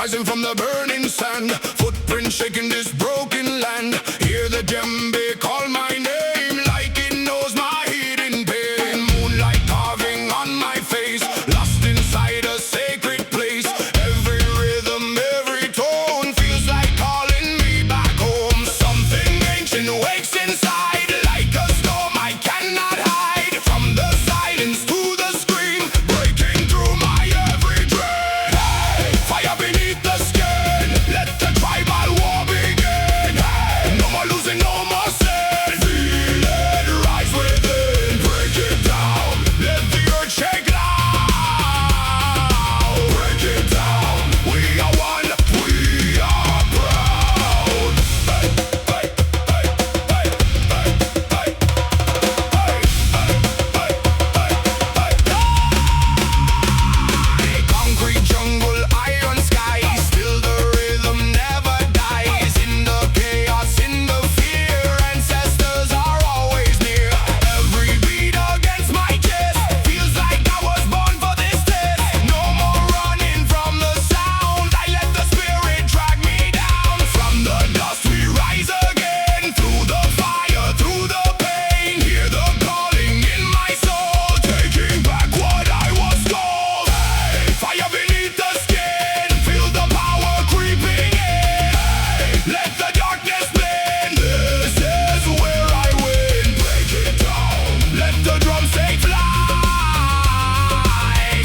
rising from the burning sand. Footprints shaking this broken land. Hear the djembe call my name like it knows my hidden pain. Moonlight carving on my face, lost inside a sacred place. Every rhythm, every tone feels like calling me back home. Something ancient wakes inside like a storm I cannot hide. From the silence to the scream, breaking through my every dream. Hey, fire beneath the skin, let the tribal war begin. Hey, no more losing, no more sin. Feel it rise within, break it down, let the earth shake loud. Break it down, we are one, we are proud. Hey, hey, hey, hey, hey, hey, hey. Concrete jungle, iron sky, still the rhythm never dies. In the chaos, in the fear, ancestors are always near. Every beat against my chest feels like I was born for this test. No more running from the sound, I let the spirit drag me down. From the dust we rise again, through the fire, through the pain. Hear the calling in my soul, taking back what I was told. Hey, fire beneath the skin, feel the power creeping in. Hey, let the darkness blend, this is where I win. Break it down, let the drums take flight.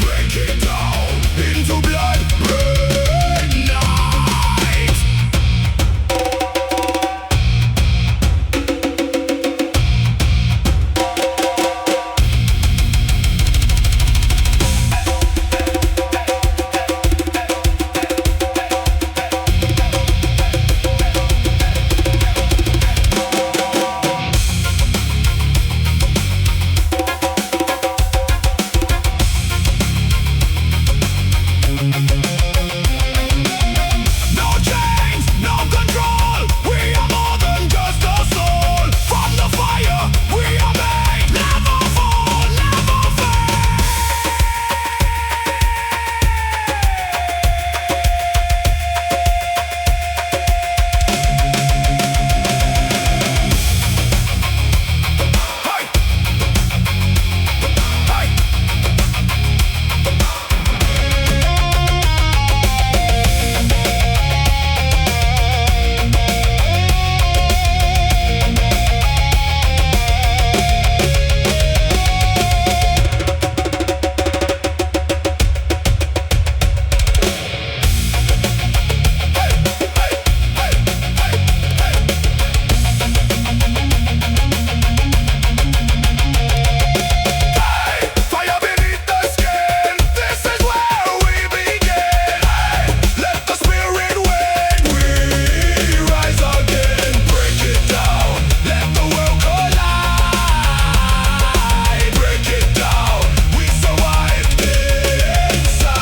Break it down, into blood red night. No chains, no control. We are more than just a soul. From the fire, we are made. Never fall, never fade. Hey, hey. Fire beneath the skin, this is where we begin. Hey, let the spirit win, we rise again. Break it down, let the world collide. Break it down, we survive inside.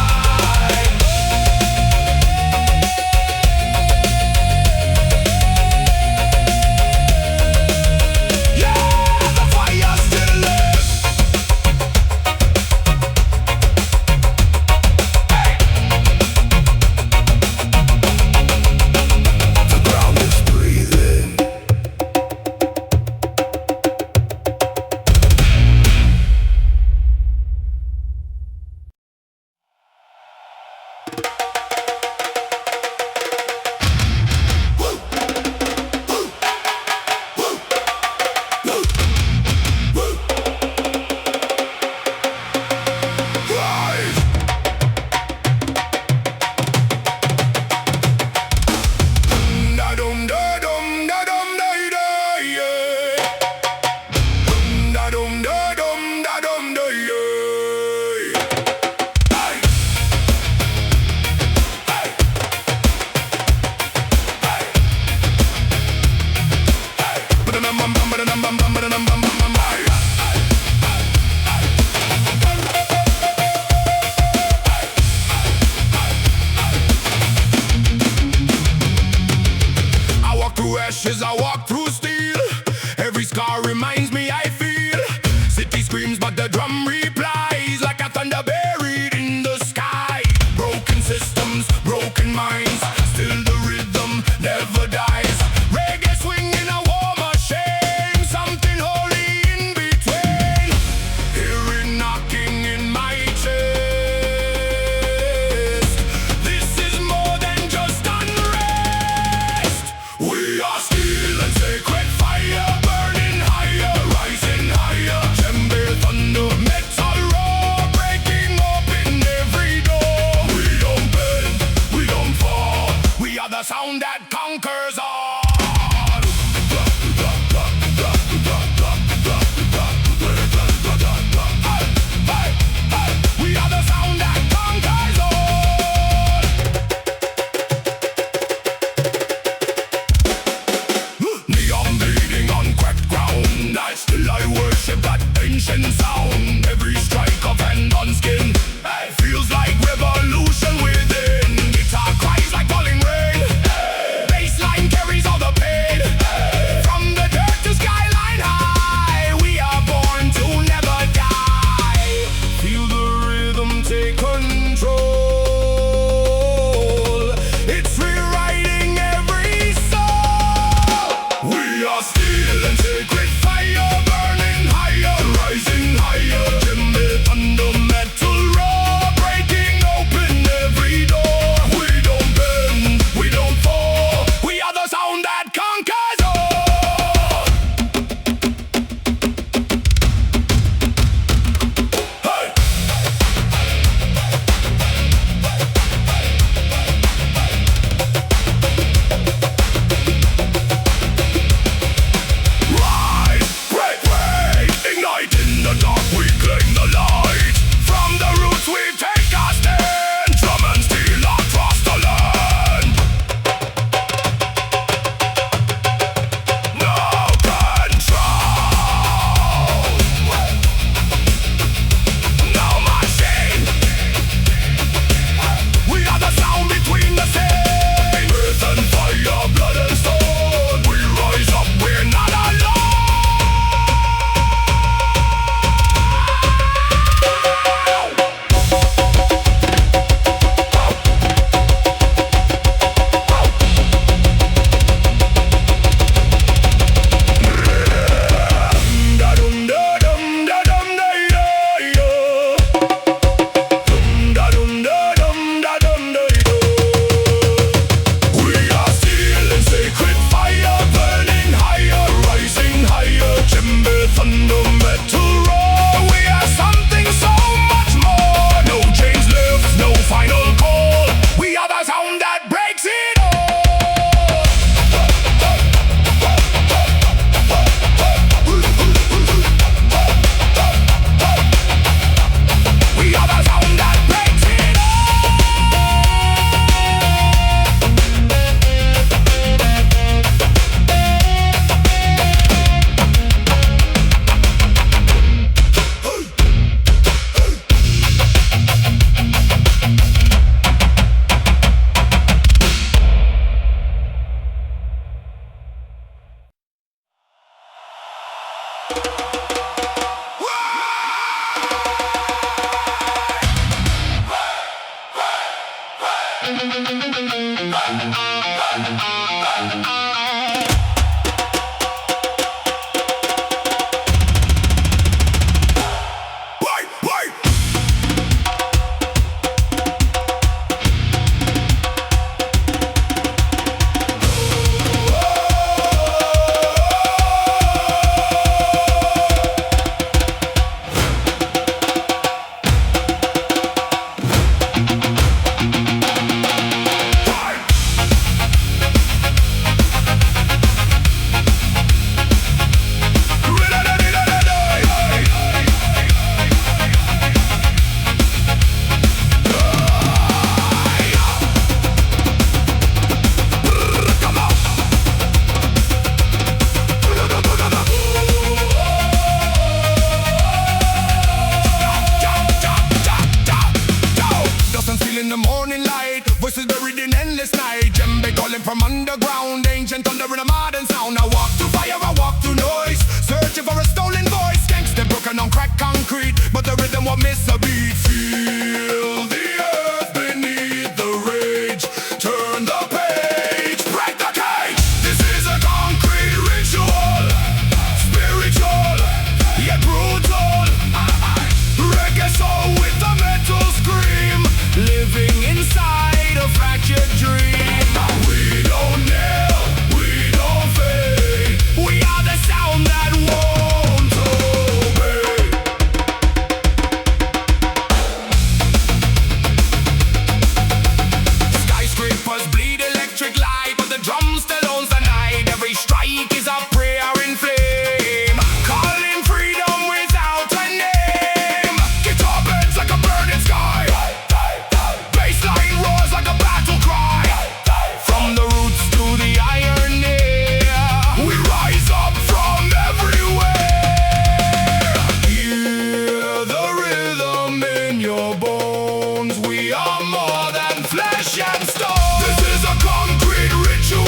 Yeah, the fire still lives. The ground is breathing. Rise. Da-dum, da-dum, da-dum, da-da, yeah. Da-dum, da-dum, da-dum, da-yeah. Hey. Hey. Hey. Hey. Ba-da-dum-bum-bum, ba-da-dum-bum-bum, ba-da-dum-bum-bum-bum. Hey. I walk through ashes, I walk through steel. Every scar reminds me I feel. City screams but the drum replies like a thunder buried in the sky. Broken systems, broken minds. knocking in my chest. This is more than just unrest. We are still and sacred fire, burning higher, rising higher. Djembe, thunder, metal roar, breaking open every door. We don't bend, we don't fall. We are the sound that conquers all. We are the sound that conquers all. Neon bleeding on cracked ground, I still I worship that ancient sound. Every strike of hand on skin, it feels like revolution within. Guitar cries like falling rain, bassline carries all the pain. From the dirt to skyline high, we are born to never die. Feel the rhythm take control, it's rewriting every soul. We are still and sacred fire, burning higher, rising higher. Djembe, thunder, metal roar, breaking open every door. We don't bend, we don't fall. We are the sound that conquers all. Hey! Rise, break, ignite in the dark, we claim the light. From the roots we take our stand, drum and steel across the land. No control, no machine. We are the sound between the same. Earth and fire, blood and stone. We rise up, we're not alone. We are still in sacred fire, burning higher, rising higher. Djembe, thunder, metal roar. We are something so much more. No chains left, no final call. We are the sound that breaks it all. We are the sound that breaks it all. from underground, ancient thunder in a modern sound. I walk through fire, I walk through noise, searching for a stolen voice. Gangsta broken on cracked concrete, but the rhythm won't miss a beat. Feel the earth beneath the rage, turn the page, break the cage. This is a concrete ritual, spiritual, yet brutal. your bones. We are more than flesh and stone. This is a concrete ritual,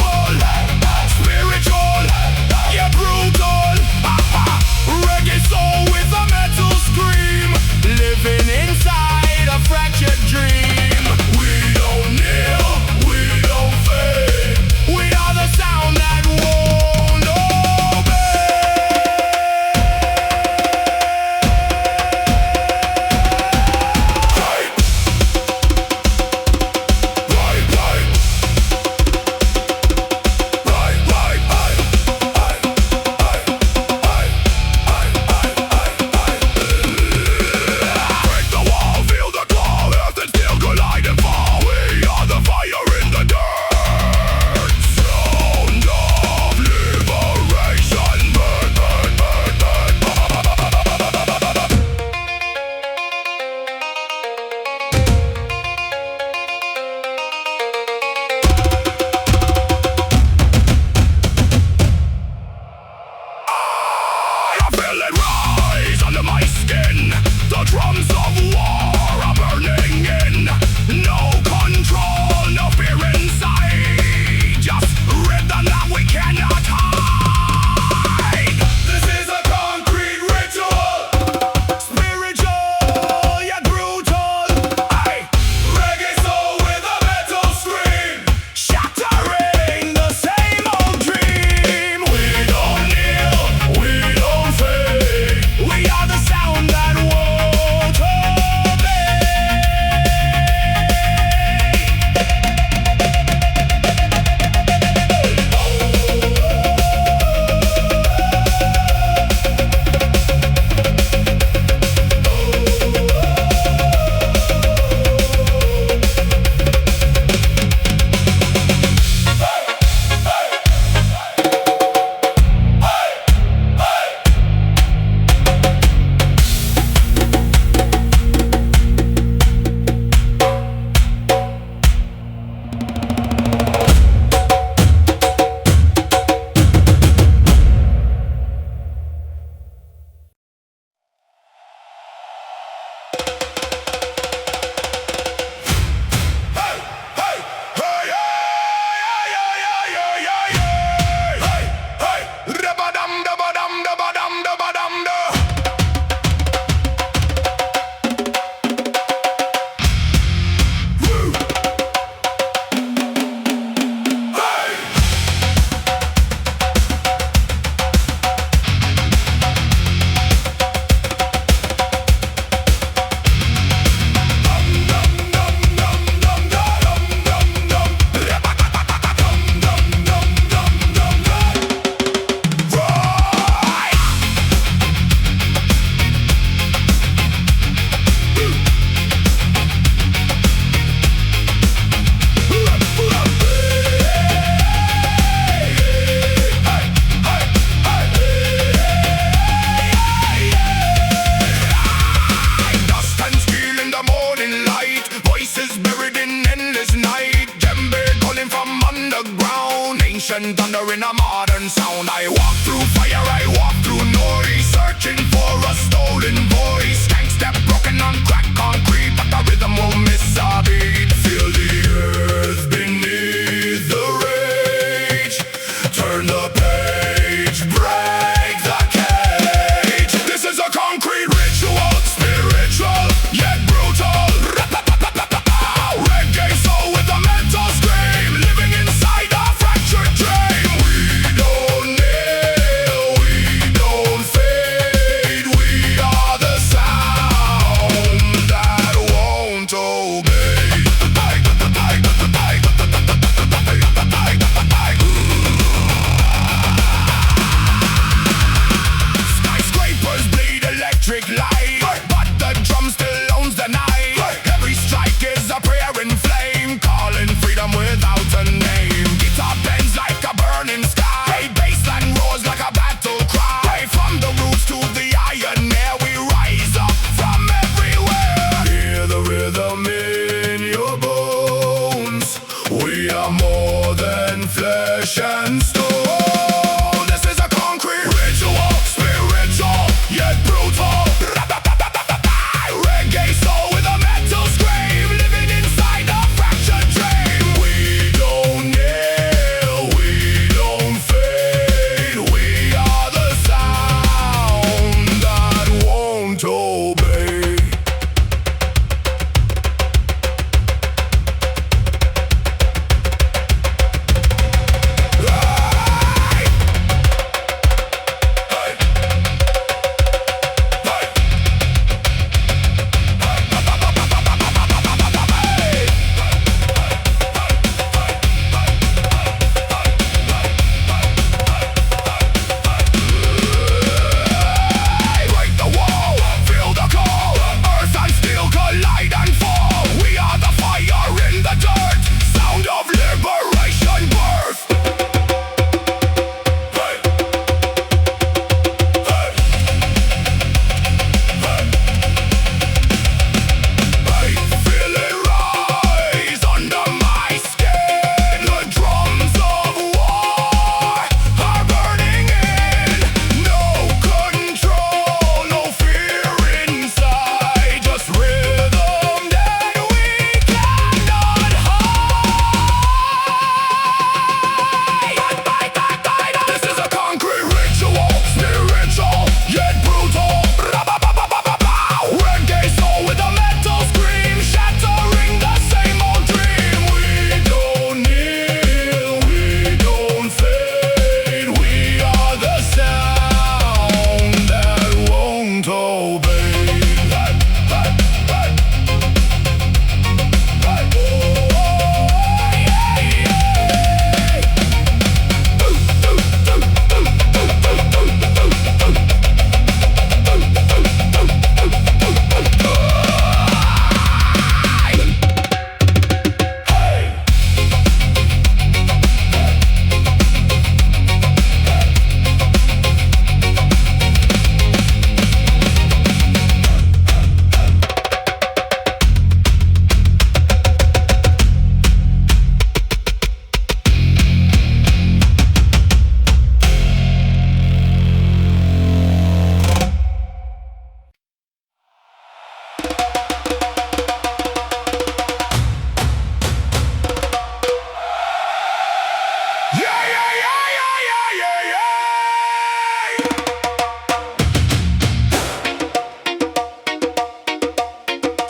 spiritual, yeah, brutal. Reggae soul with a metal scream, living inside a fractured dream. We don't kneel, we don't fade. We are the sound that won't obey. Break the wall, feel the claw, earth and steel collide and fall. We are the fire in the dirt. Sound of liberation. Burn, burn, burn, burn, I feel it rise under my skin. The drums of war are burning in. No control, no fear inside. Just rhythm that we cannot hide. This is a concrete ritual, spiritual, yet brutal. Aye. Reggae soul with a metal scream, shattering the same old dream. We don't kneel, we don't fade. We are the sound that won't obey. Dust and steel in the morning light, voices buried in endless night. Djembe calling from underground, ancient thunder in a modern sound. I walk through fire, I walk through noise, searching for a stolen voice. Gang step broken on cracked concrete, but the rhythm won't miss a beat. Feel the earth beneath the rage. Turn the page, break the cage. This is a concrete ritual, spiritual, yet brutal. Reggae soul with a metal scream, living inside a fractured dream. We don't kneel, we don't fade. We are the sound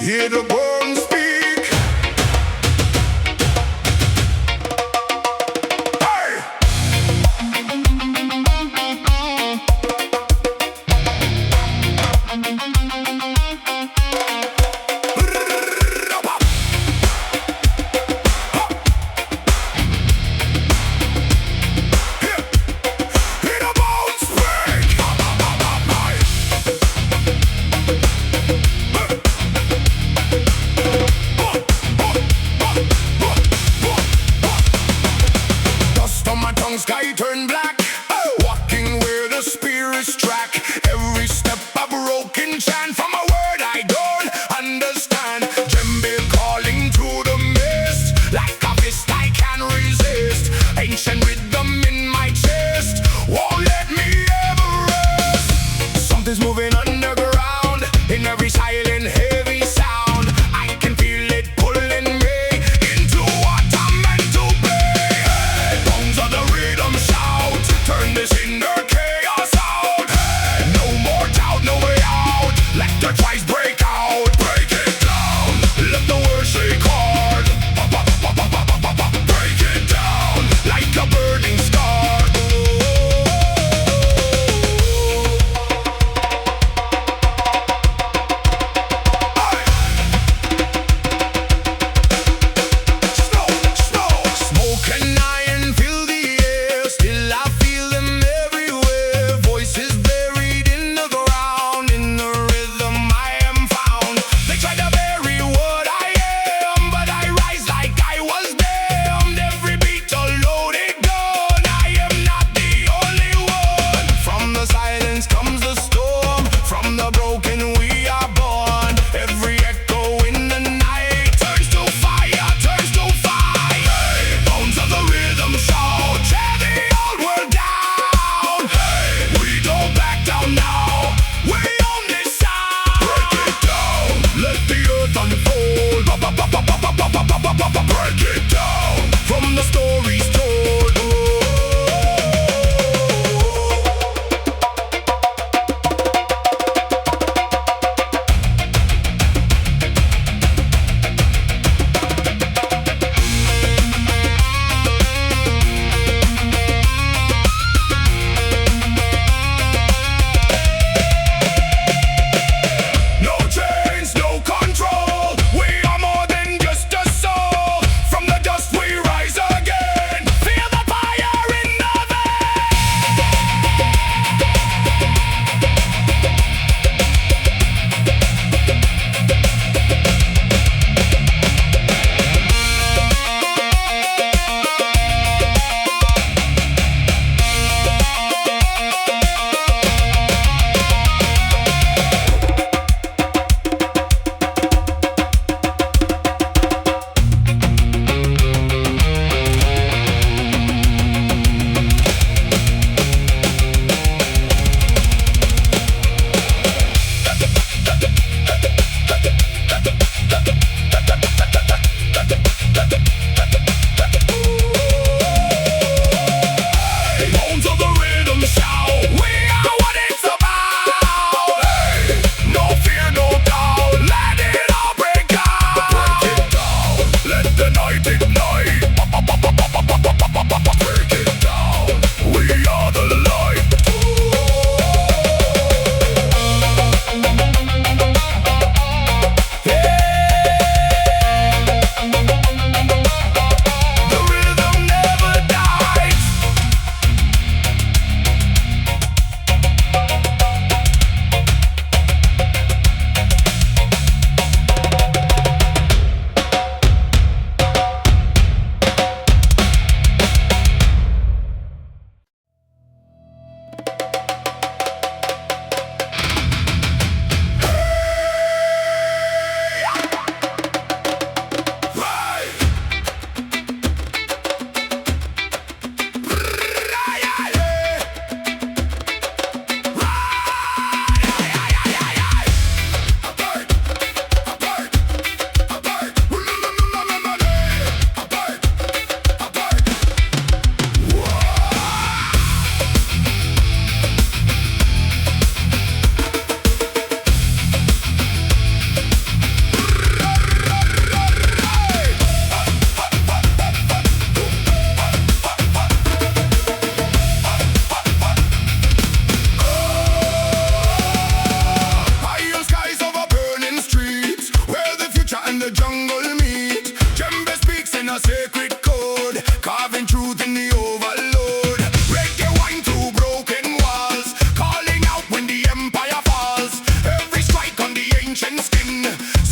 Hear the bones speak. Hey! Hear the bones speak.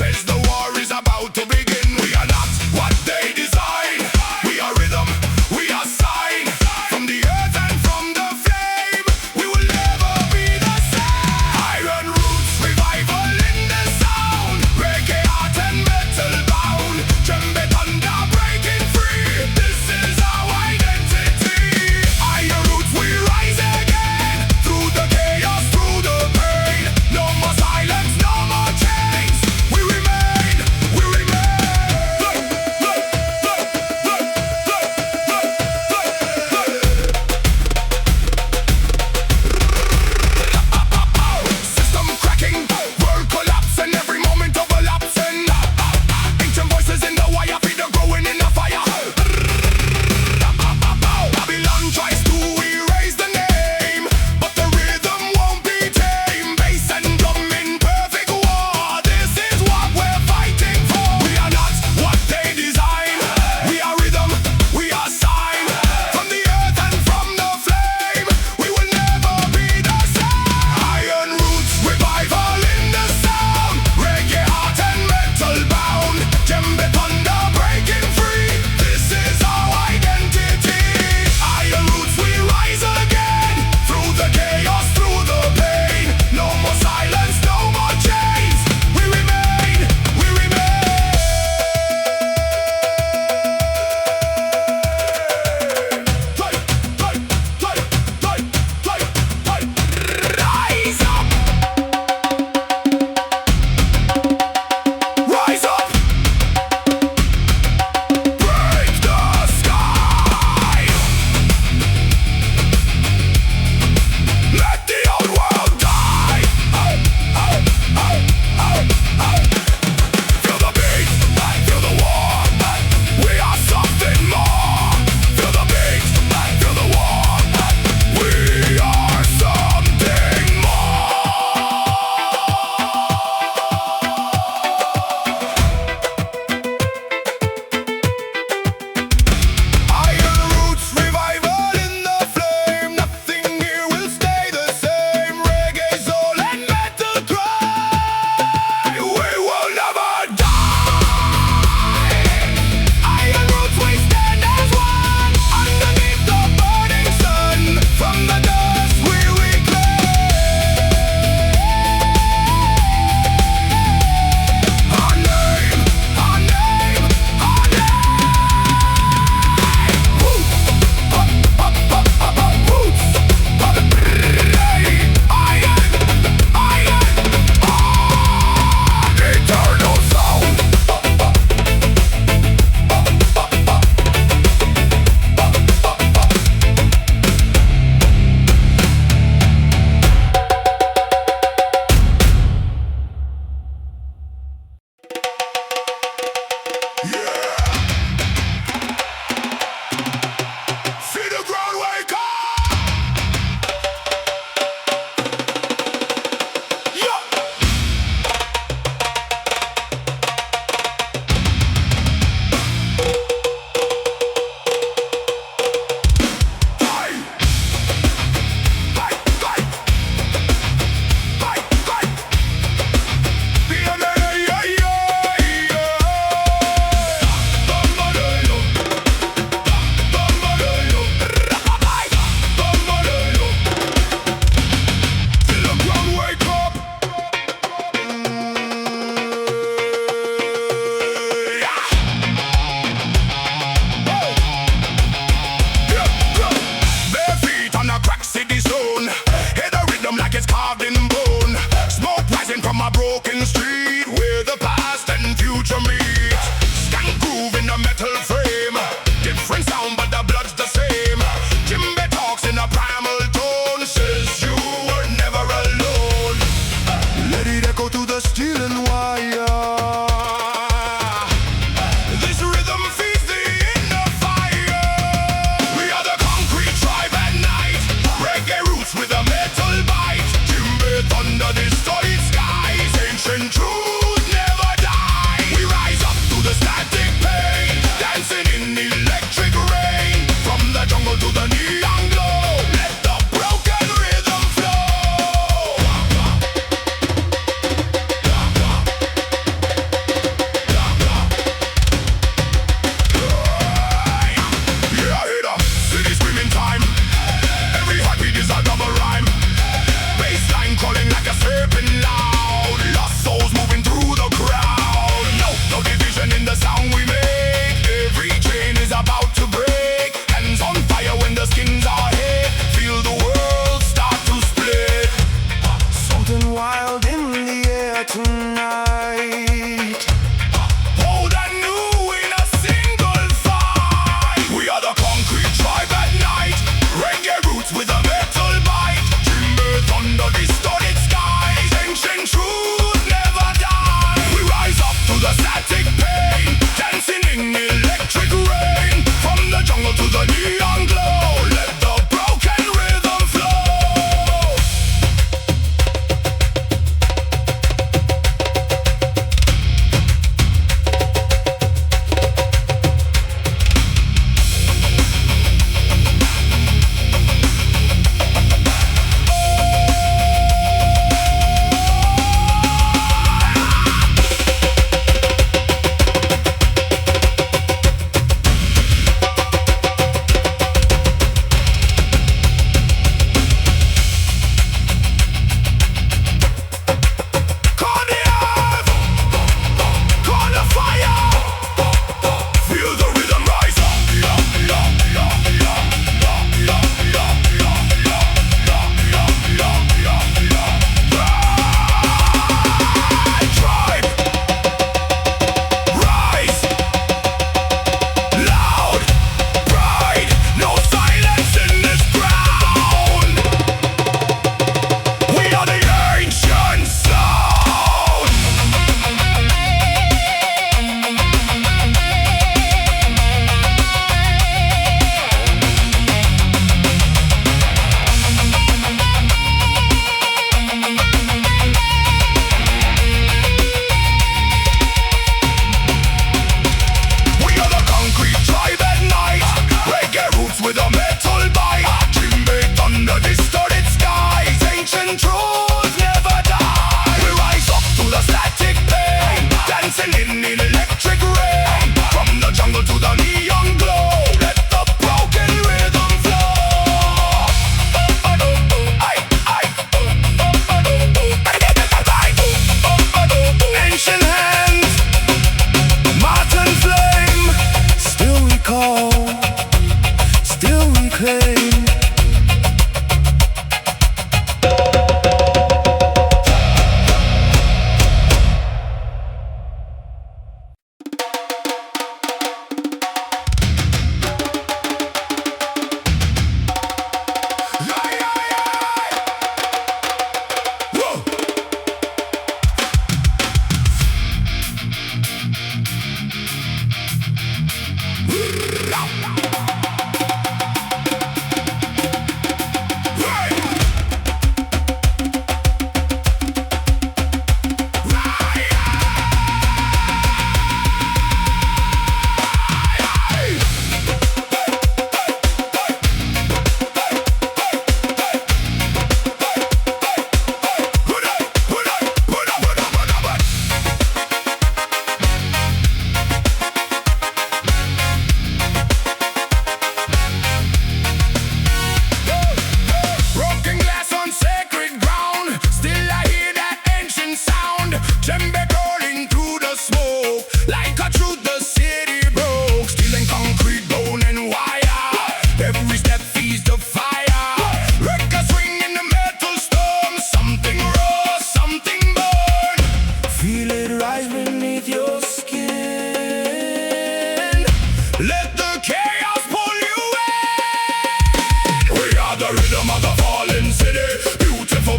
says the war is about to begin. We are not what they design. We are rhythm, we are sign. From the earth and from the flame, we will never be the same. Iron roots, revival in the sound. Reggae art and metal bound. Djembe thunder breaking free. This is our identity. Iron roots, we rise again. Through the chaos, through the pain. No more silence, no more chains. We remain.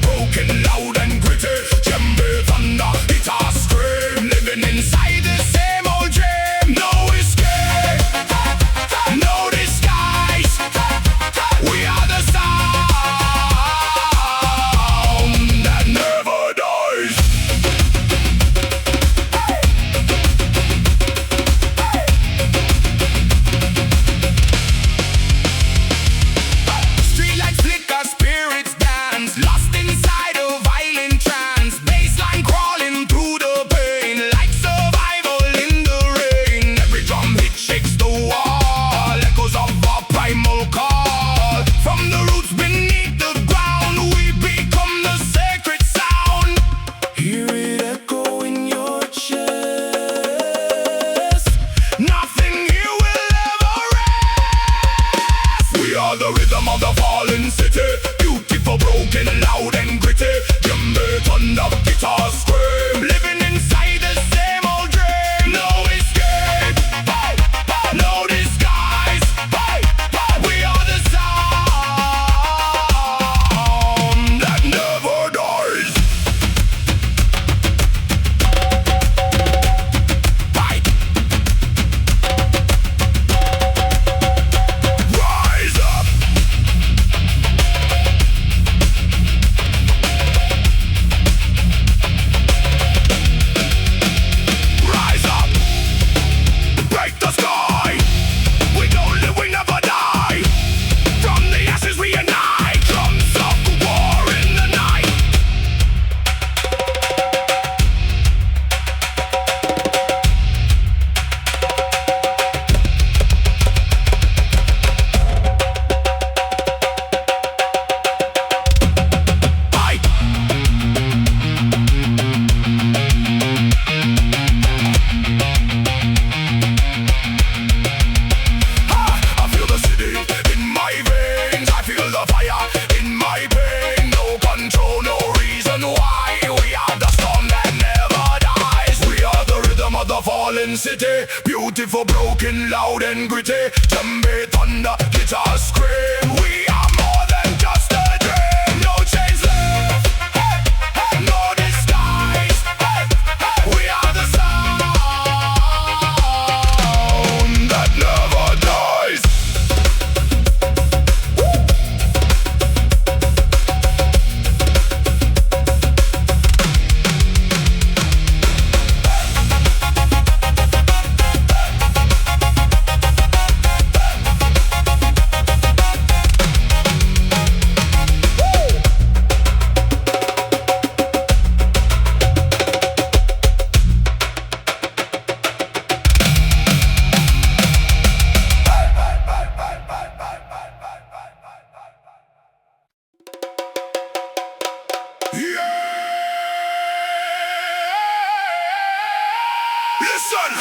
broken, loud and gritty. Djembe, thunder, guitar, scream. Living inside the same old dream. No escape, no disguise. We are the sound that never dies. Streetlights flicker, spirits dance, lost inside a violent trance. Bassline crawling through the pain, like survival in the rain. Every drum hit shakes the wall, echoes of our primal call. From the roots beneath the ground, we become the sacred sound. Hear it echo in your chest. Nothing here will ever rest. We are the rhythm of the fallen city. Beautiful, broken, loud and gritty. Djembe, thunder, guitar, scream. Living inside the same old dream. No escape, no disguise. We are the sound that never dies. Rise up. Rise up, break the sky. We don't live, we never die. From the ashes we unite. Drums of war in the night. I feel the city in my veins. I feel the fire in my pain. No control, no reason why. We are the storm that never dies. We are the rhythm of the fallen city. Beautiful, broken, loud and gritty. Djembe, thunder, guitar, scream. We are more than just a dream. No chains left, no disguise. We are the sound that never dies. Listen!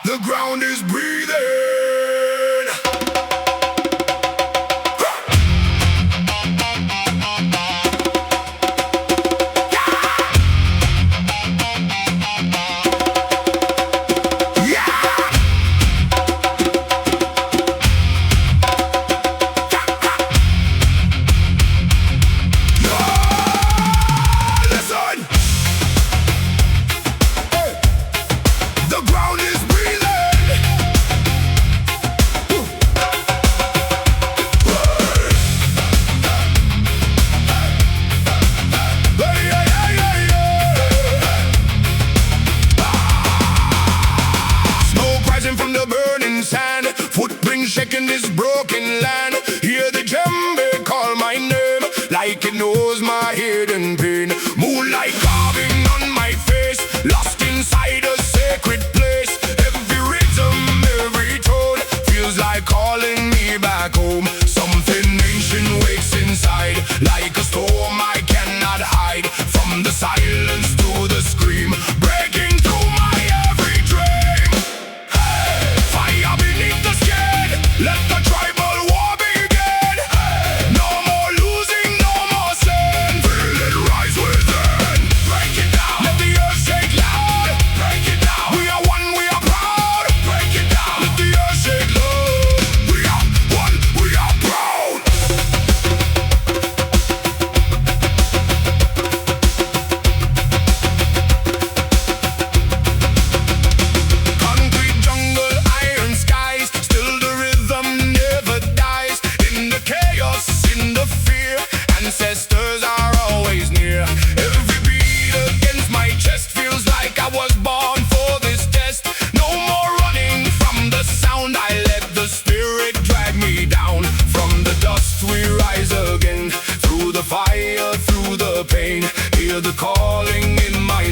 The ground is breathing. Listen! The ground is breathing.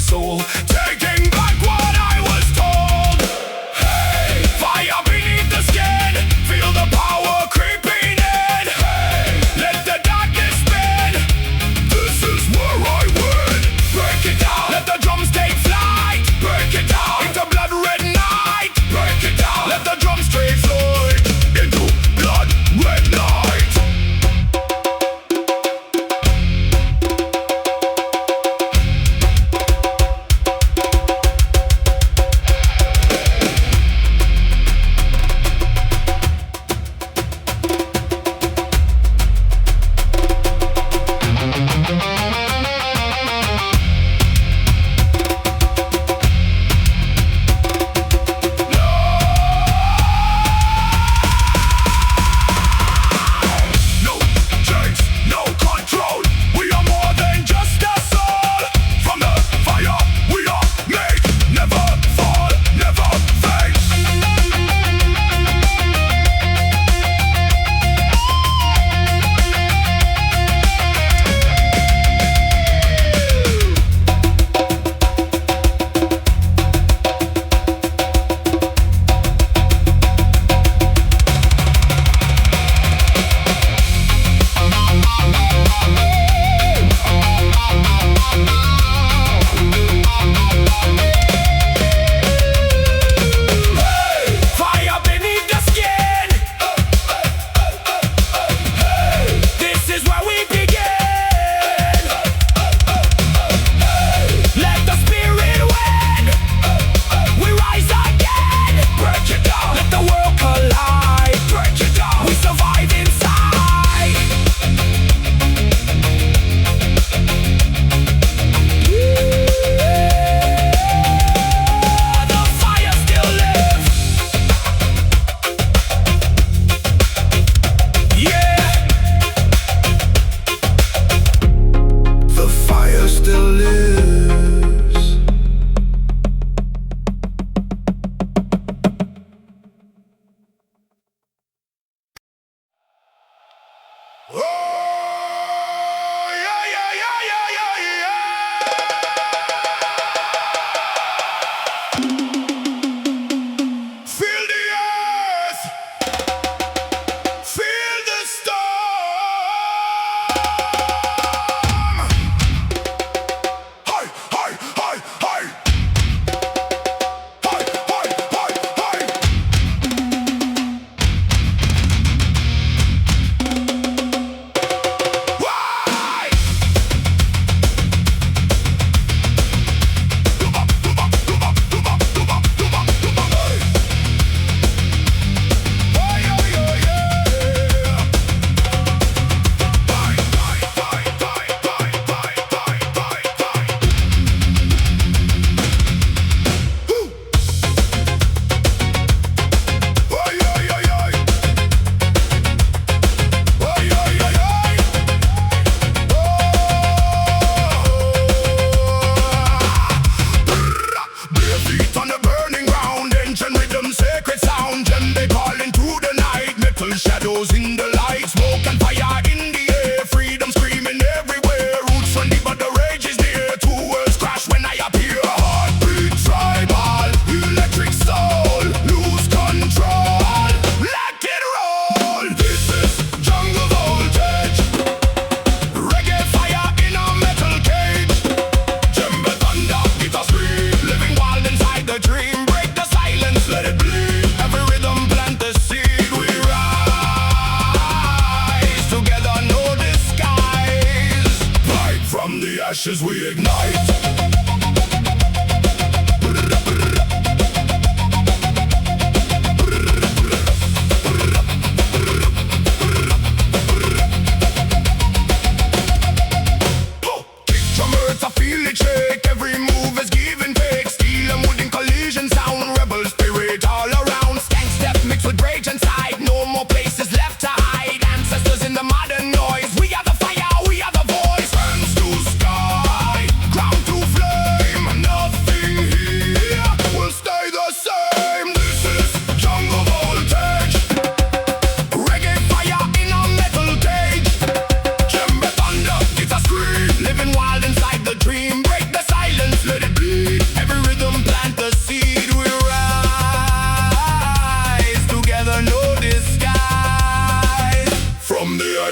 soul, taking back what I was told. Hey, fire beneath the skin, feel the power creeping in. Hey, let the darkness spin, this is where I win. Break it down, let the drums take flight. Break it down, into blood red night. Break it down, let the drums take flight. Into blood red night.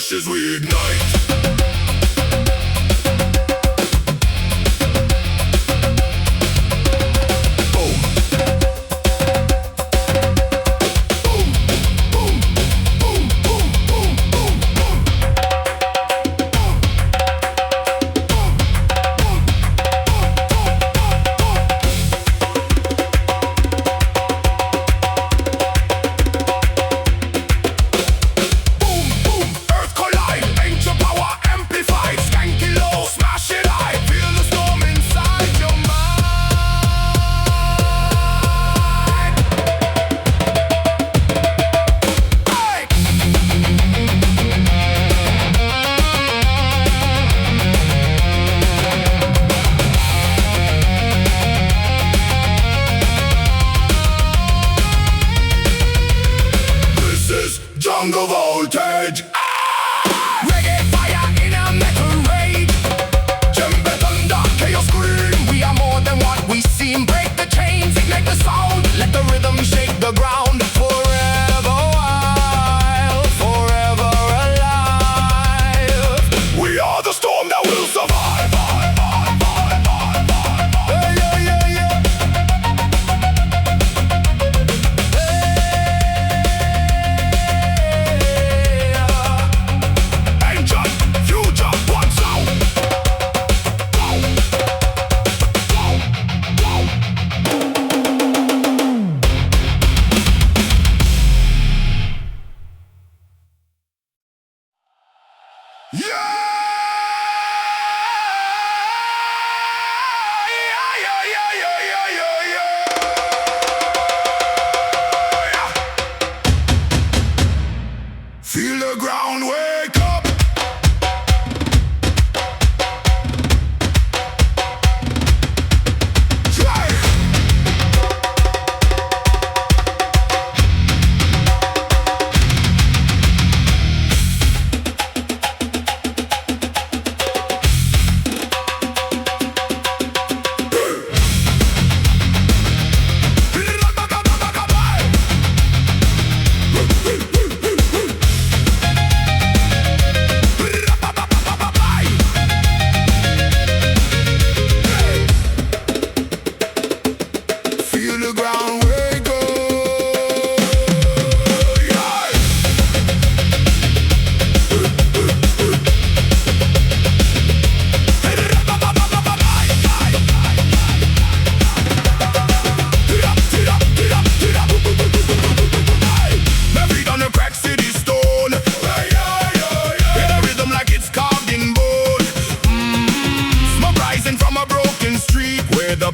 ashes we ignite. Jungle voltage. Reggae fire in a metal rage. Djembe thunder, chaos scream. We are more than what we seem. Break the chains, ignite the sound. Let the rhythm shake the ground. Forever wild, forever alive. We are the storm that will survive. Feel the ground wake up. The